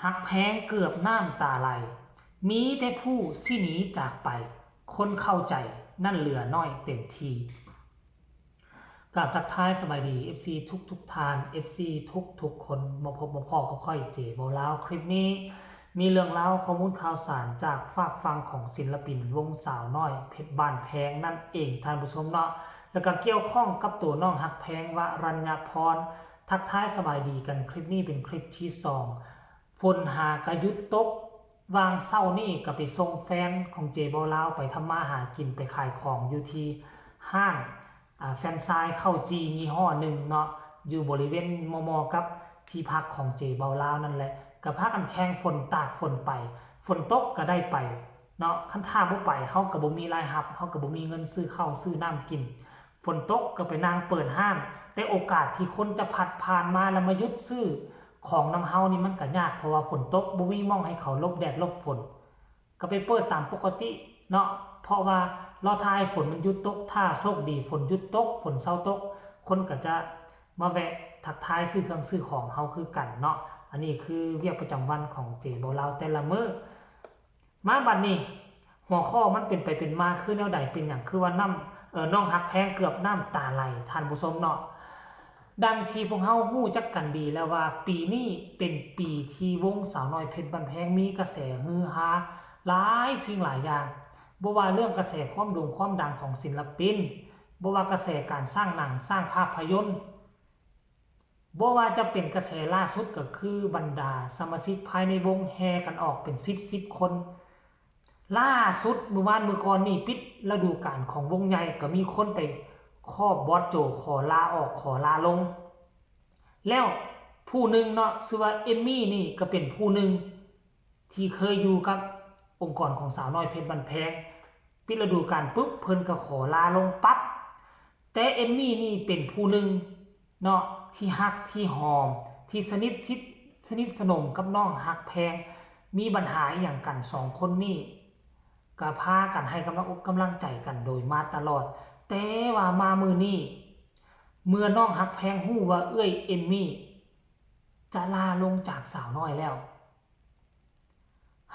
หักแพงเกือบน้ำตาไหลมีแต่ผู้สิหนีจากไปคนเข้าใจนั่นเหลือน้อยเต็มทีกับทักทายสบายดี FC ทุกทาน FC ทุกคนมาพบมาพอกับค่อยเจโบลาวคลิปนี้มีเรื่องเล่าข้อมูลข่าวสารจากฝากฟังของศิลปินวงสาวน้อยเพชรบ้านแพงนั่นเองท่านผู้ชมเนาะแล้วก็เกี่ยวข้องกับตัวน้องหักแพงวรัญญาพรทักทายสบายดีกันคลิปนี้เป็นคลิปที่2ฝนหากระยุดตกวางเศร้านี่ก็ไปส่งแฟนของเจบอลาวไปทำมาหากินไปขายของอยู่ที่ห้างแฟนซายเข้าจียี่ห้อหนึ่งเนาะอยู่บริเวณมอกับที่พักของเจบอลาวนั่นแหละกับพักกันแข่งฝนตากฝนไปฝนตกก็ได้ไปเนาะคันท่าบ่ไปเฮาก็บ่มีรายรับเฮาก็บ่มีเงินซื้อข้าวซื้อน้ำกินฝนตกก็ไปนั่งเปิดห้างแต่โอกาสที่คนจะผ่านมาแล้วมายุดซื้อของน้ำเฮานี่มันก็ยากเพราะว่าฝนตกบ่มีม่องให้เขาหลบแดดหลบฝนก็ไปเปิดตามปกติเนาะเพราะว่ารอทายฝนมันหยุดตกถ้าโชคดีฝนหยุดตกฝนเศร้าตกคนก็จะมาแวะทักทายซื้อเครื่องซื้อของเฮาคือกันเนาะอันนี้คือเวียกประจำวันของเจบ่ลาวแต่ละมื้อมาบัดนี้หัวข้อมันเป็นไปเป็นมาคือแนวใดเป็นหยังคือว่าน้องหักแพงเกือบน้ำตาไหลท่านผู้ชมเนาะดังที่พวกเฮาฮู้จักกันดีแล้วว่าปีนี้เป็นปีที่วงสาวน้อยเพชรบ้านแพงมีกระแสฮือฮาหลายสิ่งหลายอย่างบ่ว่าเรื่องกระแสความโด่งความดังของศิลปินบ่ว่ากระแสการสร้างหนังสร้างภาพยนตร์บ่ว่าจะเป็นกระแสล่าสุดก็คือบรรดาสมาชิกภายในวงแห่กันออกเป็น10คนล่าสุดเมื่อวานก่อนนี่ปิดฤดูกาลของวงใหญ่ก็มีคนไปขอบอสโจขอลาออกขอลาลงแล้วผู้หนึ่งเนาะชื่อว่าเอมมี่นี่ก็เป็นผู้หนึ่งที่เคยอยู่กับองค์กรของสาวน้อยเพชรบ้านแพงปิดฤดูกาลปุ๊บเพิ่นก็ขอลาลงปั๊บแต่เอมมี่นี่เป็นผู้หนึ่งเนาะที่ฮักที่หอมที่สนิทสนมกับน้องฮักแพงมีปัญหาอย่างกัน2คนนี่ก็พากันให้กำลังใจกันโดยมาตลอดแต่ว่ามามือนี้เมื่อน้องฮักแพงฮู้ว่าเอ้ยเอมมี่จะลาลงจากสาวน้อยแล้ว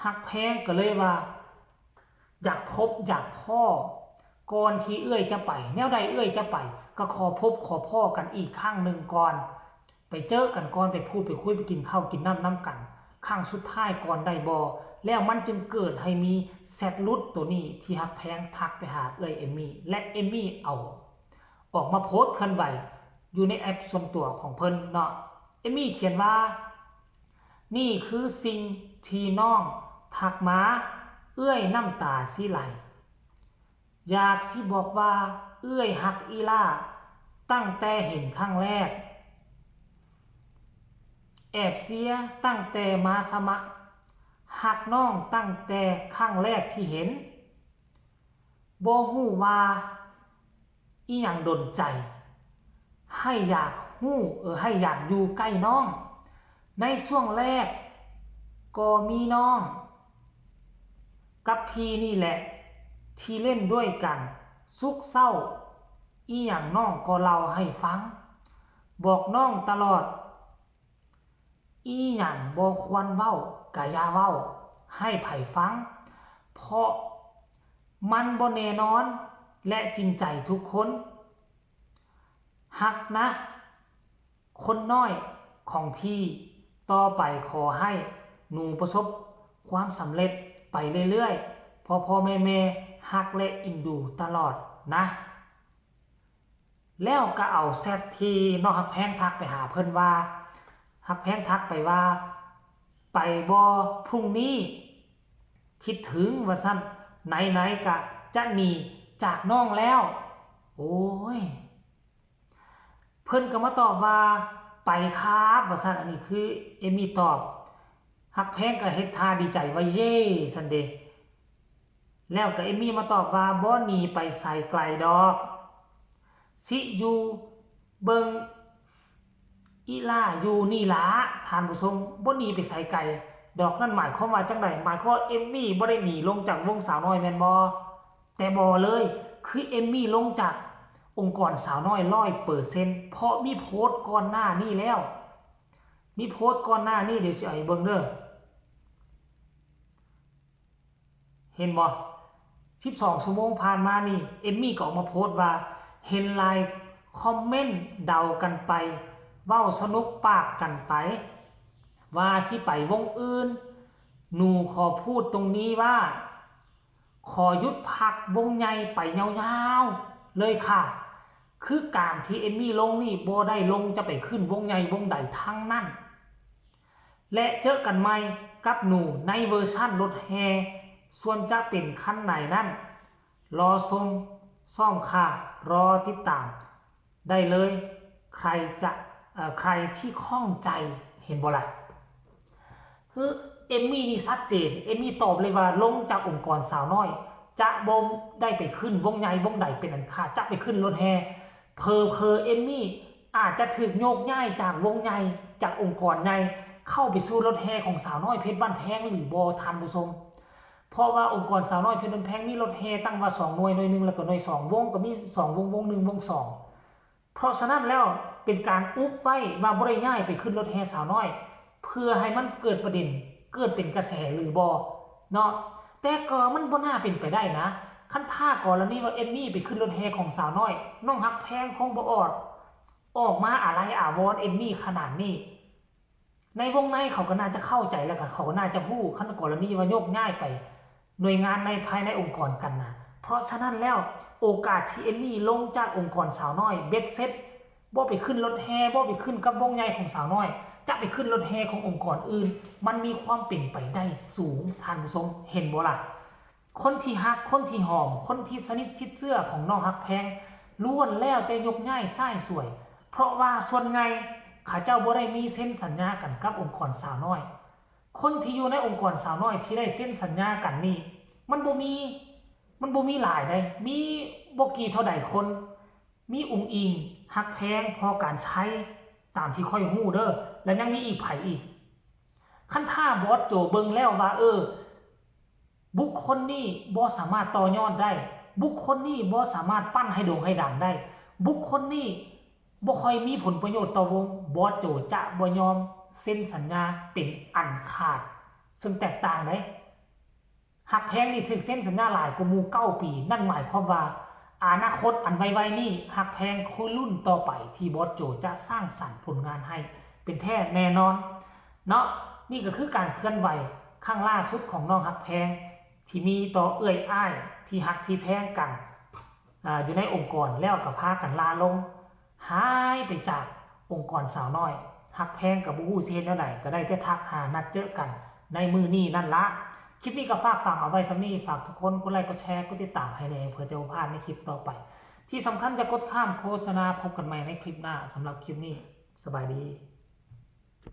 ฮักแพงก็เลยว่าอยากพบอยากพ่อก่อนที่เอ้ยจะไปแนวใดเอ้ยจะไปก็ขอพบขอพ่อกันอีกครั้งหนึ่งก่อนไปเจอกันก่อนไปพูดไปคุยไปกินข้าวกินน้ำกันครั้งสุดท้ายก่อนได้บ่แล้วมันจึงเกิดให้มีแชทลุดตัวนี้ที่ฮักแพงทักไปหาเอ้ยเอมมี่และเอมมี่เอาออกมาโพสต์เคลื่อนไหวอยู่ในแอปส่วนตัวของเพิ่นเนาะเอมมี่เขียนว่านี่คือสิ่งที่น้องทักมาเอื้อยน้ำตาสิไหลอยากสิบอกว่าเอื้อยฮักอีล่าตั้งแต่เห็นครั้งแรกแอบเสียตั้งแต่มาสมัครฮักน้องตั้งแต่ครั้งแรกที่เห็นบ่ฮู้ว่าอีหยังดลใจให้อยากให้อยากอยู่ใกล้น้องในช่วงแรกก็มีน้องกับพี่นี่แหละที่เล่นด้วยกันสุขเศร้าอีหยังน้องก็เล่าให้ฟังบอกน้องตลอดอีหยังบ่ควรเว้าก็อย่าเว้าให้ไผฟังเพราะมันบ่แน่นอนและจริงใจทุกคนฮักนะคนน้อยของพี่ต่อไปขอให้หนูประสบความสำเร็จไปเรื่อยๆพ่อแม่ฮักและอินดูตลอดนะแล้วก็เอาแชทที่น้องฮักแพงทักไปหาเพิ่นว่าฮักแพงทักไปว่าไปบ่พรุ่งนี้คิดถึงว่าซั่นไหนๆก็จะหนีจากน้องแล้วโอ้ยเพิ่นก็มาตอบว่าไปครับว่าซั่นอันนี้คือเอมี่ตอบฮักแพงก็เฮ็ดท่าดีใจว่าเย่ซั่นเด้แล้วก็เอมี่มาตอบว่าบ่หนีไปไสไกลดอกสิอยู่เบิ่งอีล่าอยู่นี่ล่ะท่านผู้ชมบ่หนีไปไสไกลดอกนั่นหมายความว่าจังได๋หมายความว่าเอมมี่บ่ได้หนีลงจากวงสาวน้อยแม่นบ่แต่บ่เลยคือเอมมี่ลงจากองค์กรสาวน้อย 100% เพราะมีโพสต์ก่อนหน้านี้แล้วมีโพสต์ก่อนหน้านี้เดี๋ยวสิให้เบิ่งเด้อ เห็นบ่12ชั่วโมงผ่านมานี่เอมมี่ก็ออกมาโพสต์ว่าเห็นไลน์คอมเมนต์เดากันไปเว้าสนุกปากกันไปว่าสิไปวงอื่นหนูขอพูดตรงนี้ว่าขอยุดพักวงใหญ่ไปยาวๆเลยค่ะคือการที่เอมมี่ลงนี่บ่ได้ลงจะไปขึ้นวงใหญ่วงใดทั้งนั้นและเจอกันใหม่กับหนูในเวอร์ชั่นรถแฮส่วนจะเป็นคันไหนนั่นรอชมซ่อมค่ะรอติดตามได้เลยใครที่ข้องใจเห็นบ่ล่ะคือเอมมี่นี่ชัดเจนเอมมี่ตอบเลยว่าลงจากองค์กรสาวน้อยจะบ่ได้ไปขึ้นวงใหญ่วงใดเป็นอันขาดจะไปขึ้นรถแฮเพอเอมมี่อาจจะถูกโยกย้ายจากวงใหญ่จากองค์กรใหญ่เข้าไปสู่รถแฮของสาวน้อยเพชรบ้านแพงหรือบ่ทันผู้ชมเพราะว่าองค์กรสาวน้อยเพชรบ้านแพงมีรถแฮตั้งว่า2หน่วยนึงแล้วก็หน่วย2วงก็มี2วง1วง2เพราะฉะนั้นแล้วเป็นการอุ๊บไว้ว่าบ่ได้ย้ายไปขึ้นรถแฮสาวน้อยเพื่อให้มันเกิดประเด็นเกิดเป็นกระแสหรือบ่เนาะแต่ก็มันบ่น่าเป็นไปได้นะคันท่ากรณีว่าเอมมี่ไปขึ้นรถแฮของสาวน้อยน้องฮักแพงคงบ่ออกมาอะไรอาวรเอมมี่ขนาดนี้ในวงในเขาก็น่าจะเข้าใจแล้วก็เขาก็น่าจะฮู้คันกรณีว่าโยกย้ายไปหน่วยงานในภายในองค์กรกันนะเพราะฉะนั้นแล้วโอกาสที่เอมมี่ลงจากองค์กรสาวน้อยเบ็ดเซ็ตบ่ไปขึ้นรถแฮบ่ไปขึ้นกับวงใหญ่ของสาวน้อยจะไปขึ้นรถแฮขององค์กรอื่นมันมีความเป็นไปได้สูงท่านผู้ชมเห็นบ่ล่ะคนที่ฮักคนที่หอมคนที่สนิทชิดเสื้อของน้องฮักแพงล้วนแล้วแต่ยกง่ายซ้ายสวยเพราะว่าส่วนไงข้าเจ้าบ่ได้มีเซ็นสัญญากันกับองค์กรสาวน้อยคนที่อยู่ในองค์กรสาวน้อยที่ได้เซ็นสัญญากันนี่มันบ่มีหลายได้มีบ่กี่เท่าใดคนมีองค์อิงฮักแพงพอการใช้ตามที่ค่อยฮู้เด้อและยังมีอีกไผอีกคันถ้าบอสโจเบิ่งแล้วว่าบุคคลนี้บ่สามารถต่อยอดได้บุคคลนี้บ่สามารถปั้นให้โด่งให้ดังได้บุคคลนี้บ่ค่อยมีผลประโยชน์ต่อวงบอสโจจะบ่ยอมเซ็นสัญญาเป็นอันขาดซึ่งแตกต่างได้หักแพงนี่ถึกเซ็นสัญญาหลายกว่าหมู่9 ปีนั่นหมายความว่าอนาคตอันไวๆนี่หักแพงคือรุ่นต่อไปที่บอสโจจะสร้างสรรค์ผลงานให้เป็นแท้แน่นอนเนาะนี่ก็คือการเคลื่อนไหวข้างล่าสุดของน้องหักแพงที่มีต่อเอื้อยอ้ายที่หักที่แพงกันอยู่ในองค์กรแล้วก็พากันลาลงหายไปจากองค์กรสาวน้อยหักแพงกับบูฮู้สิเฮ็ดแนวใดก็ได้แต่ทักหานัดเจอกันในมื้อนี้นั่นละคลิปนี้ก็ฝากฟังเอาไว้ซำนี้ฝากทุกคนกดไลค์กดแชร์กดติดตามให้แน่เพื่อจะบ่พลาดในคลิปต่อไปที่สำคัญจะกดข้ามโฆษณาพบกันใหม่ในคลิปหน้าสำหรับคลิปนี้สบายดี